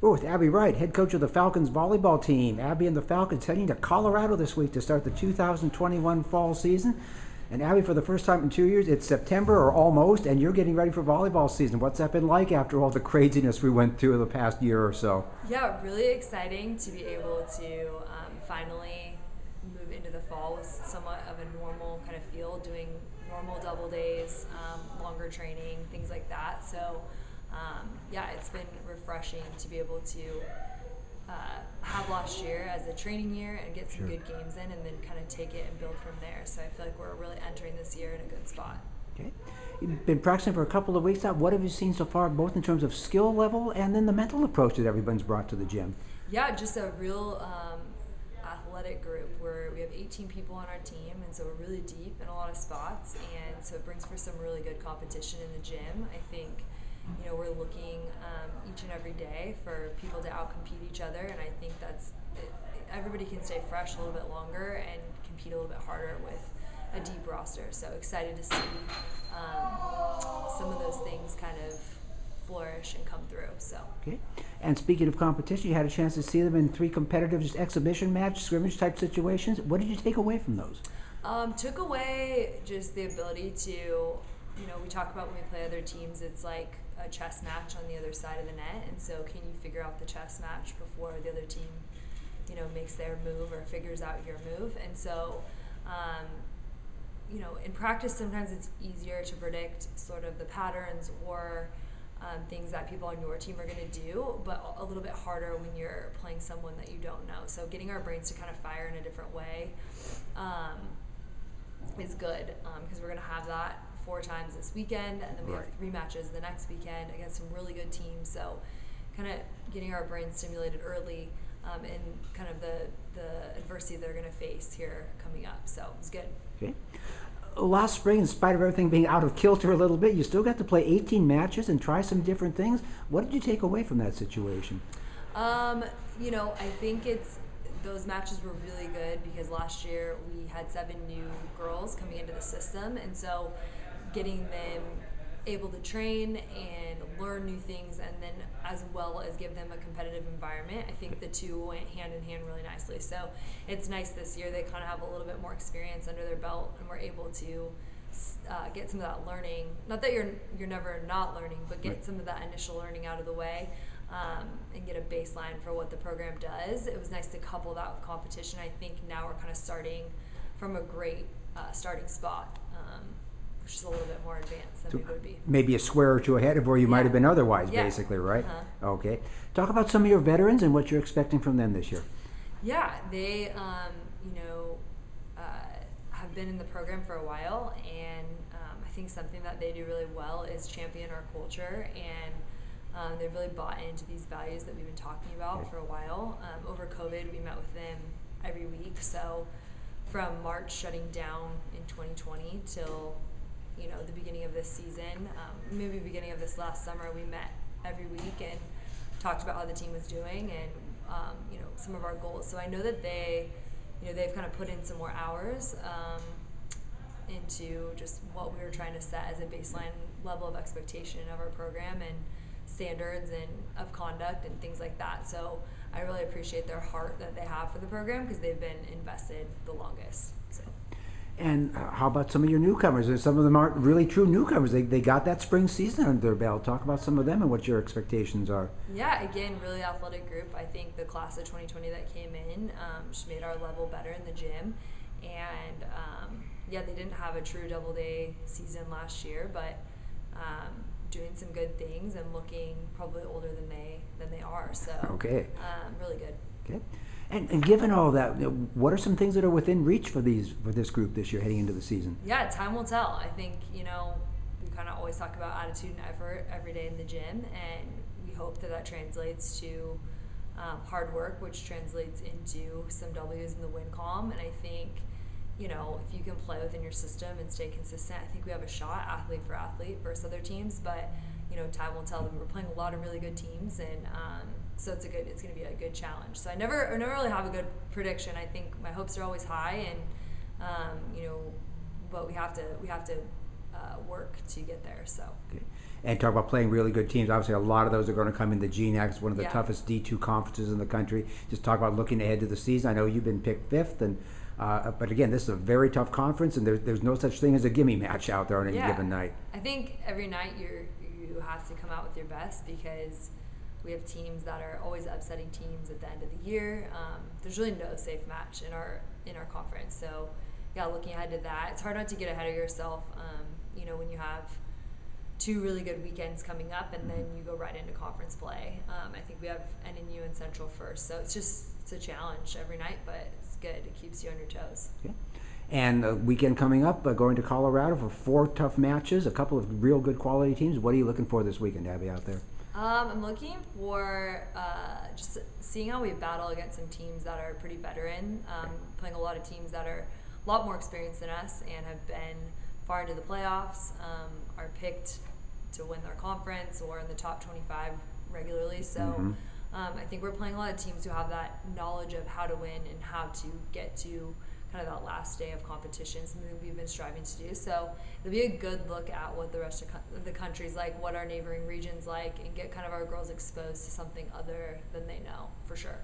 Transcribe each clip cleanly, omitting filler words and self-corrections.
We're with Abbie Wright, head coach of the Falcons volleyball team. Abbie and the Falcons heading to Colorado this week to start the 2021 fall season. And Abbie, for the first time in 2 years, it's September or almost, and you're getting ready for volleyball season. What's that been like after all the craziness we went through the past year or so? Yeah, really exciting to be able to finally move into the fall with somewhat of a normal kind of feel, doing normal double days, longer training, things like that. So yeah, it's been refreshing to be able to have last year as a training year and get some good games in, and then kind of take it and build from there. So I feel like we're really entering this year in a good spot. Okay. You've been practicing for a couple of weeks now. What have you seen so far, both in terms of skill level and then the mental approach that everyone's brought to the gym? Yeah, just a real athletic group where we have 18 people on our team, and so we're really deep in a lot of spots, and so it brings for some really good competition in the gym. I think we're looking each and every day for people to outcompete each other, and I think everybody can stay fresh a little bit longer and compete a little bit harder with a deep roster. So excited to see some of those things kind of flourish and come through. So. Okay. And speaking of competition, you had a chance to see them in 3 competitive just exhibition match, scrimmage type situations. What did you take away from those? Took away just the ability to, we talk about when we play other teams, it's like a chess match on the other side of the net, and so can you figure out the chess match before the other team, makes their move or figures out your move. And so, in practice sometimes it's easier to predict sort of the patterns or things that people on your team are going to do, but a little bit harder when you're playing someone that you don't know. So getting our brains to kind of fire in a different way is good, because we're going to have that 4 times this weekend, and then we have 3 matches the next weekend against some really good teams. So kind of getting our brains stimulated early in kind of the adversity they're going to face here coming up. So it's good. Okay. Last spring, in spite of everything being out of kilter a little bit, you still got to play 18 matches and try some different things. What did you take away from that situation? I think those matches were really good because last year we had 7 new girls coming into the system, and so getting them able to train and learn new things, and then as well as give them a competitive environment. I think the two went hand in hand really nicely. So it's nice this year they kind of have a little bit more experience under their belt, and we're able to get some of that learning. Not that you're never not learning, but get some of that initial learning out of the way, and get a baseline for what the program does. It was nice to couple that with competition. I think now we're kind of starting from a great starting spot, which is a little bit more advanced than we would be. Maybe a square or 2 ahead of where you might have been otherwise, basically, right? Okay. Talk about some of your veterans and what you're expecting from them this year. Yeah, they, have been in the program for a while, and I think something that they do really well is champion our culture, and they've really bought into these values that we've been talking about for a while. Over COVID, we met with them every week, so from March shutting down in 2020 till the beginning of this season, maybe beginning of this last summer, we met every week and talked about how the team was doing and some of our goals. So I know that they've kind of put in some more hours into just what we were trying to set as a baseline level of expectation of our program and standards and of conduct and things like that. So I really appreciate their heart that they have for the program because they've been invested the longest. So. And how about some of your newcomers? Some of them aren't really true newcomers. They got that spring season under their belt. Talk about some of them and what your expectations are. Yeah, again, really athletic group. I think the class of 2020 that came in just made our level better in the gym. And they didn't have a true double-day season last year, but doing some good things and looking probably older than they are. So really good. Okay. And given all that, what are some things that are within reach for this group this year heading into the season? Yeah, time will tell. I think, we kind of always talk about attitude and effort every day in the gym, and we hope that translates to hard work, which translates into some W's in the win column. And I think, if you can play within your system and stay consistent, I think we have a shot, athlete for athlete, versus other teams. But, time will tell. We're playing a lot of really good teams, and so it's going to be a good challenge. So I never really have a good prediction. I think my hopes are always high, and but we have to work to get there. So. Okay. and talk about playing really good teams. Obviously, a lot of those are going to come into GNAC. It's one of the Yeah. toughest D2 conferences in the country. Just talk about looking ahead to the season. I know you've been picked fifth, and but again, this is a very tough conference, and there's no such thing as a gimme match out there on any given night. I think every night you have to come out with your best, because we have teams that are always upsetting teams at the end of the year. There's really no safe match in our conference. So yeah, looking ahead to that, it's hard not to get ahead of yourself. You know, when you have two really good weekends coming up, and then you go right into conference play. I think we have NNU and Central first, so it's a challenge every night, but it's good. It keeps you on your toes. Yeah. And a weekend coming up, going to Colorado for 4 tough matches, a couple of real good quality teams. What are you looking for this weekend, Abbie, out there? I'm looking for just seeing how we battle against some teams that are pretty veteran, playing a lot of teams that are a lot more experienced than us and have been far into the playoffs, are picked to win their conference or in the top 25 regularly. So I think we're playing a lot of teams who have that knowledge of how to win and how to get to kind of that last day of competition, something we've been striving to do. So it'll be a good look at what the rest of the country's like, what our neighboring regions like, and get kind of our girls exposed to something other than they know, for sure.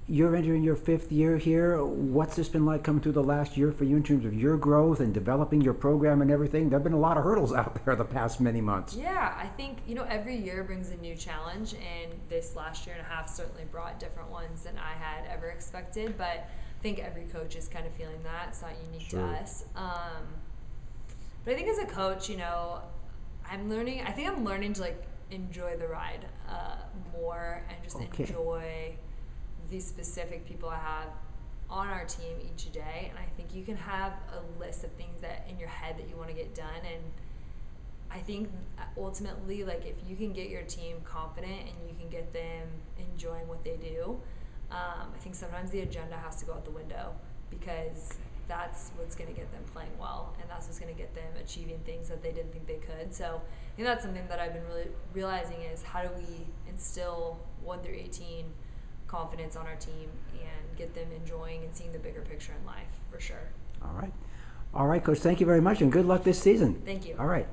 You're entering your 5th year here. What's this been like coming through the last year for you in terms of your growth and developing your program and everything? There have been a lot of hurdles out there the past many months. Yeah, I think, you know, every year brings a new challenge, and this last year and a half certainly brought different ones than I had ever expected, but I think every coach is kind of feeling that. It's not unique to us. But I think as a coach, you know, I'm learning to like enjoy the ride more, and just enjoy these specific people I have on our team each day. And I think you can have a list of things that in your head that you want to get done, and I think ultimately, like, if you can get your team confident and you can get them enjoying what they do, I think sometimes the agenda has to go out the window, because that's what's going to get them playing well, and that's what's going to get them achieving things that they didn't think they could. So I think that's something that I've been really realizing, is how do we instill 1 through 18 confidence on our team and get them enjoying and seeing the bigger picture in life, for sure. All right. All right, Coach, thank you very much, and good luck this season. Thank you. All right.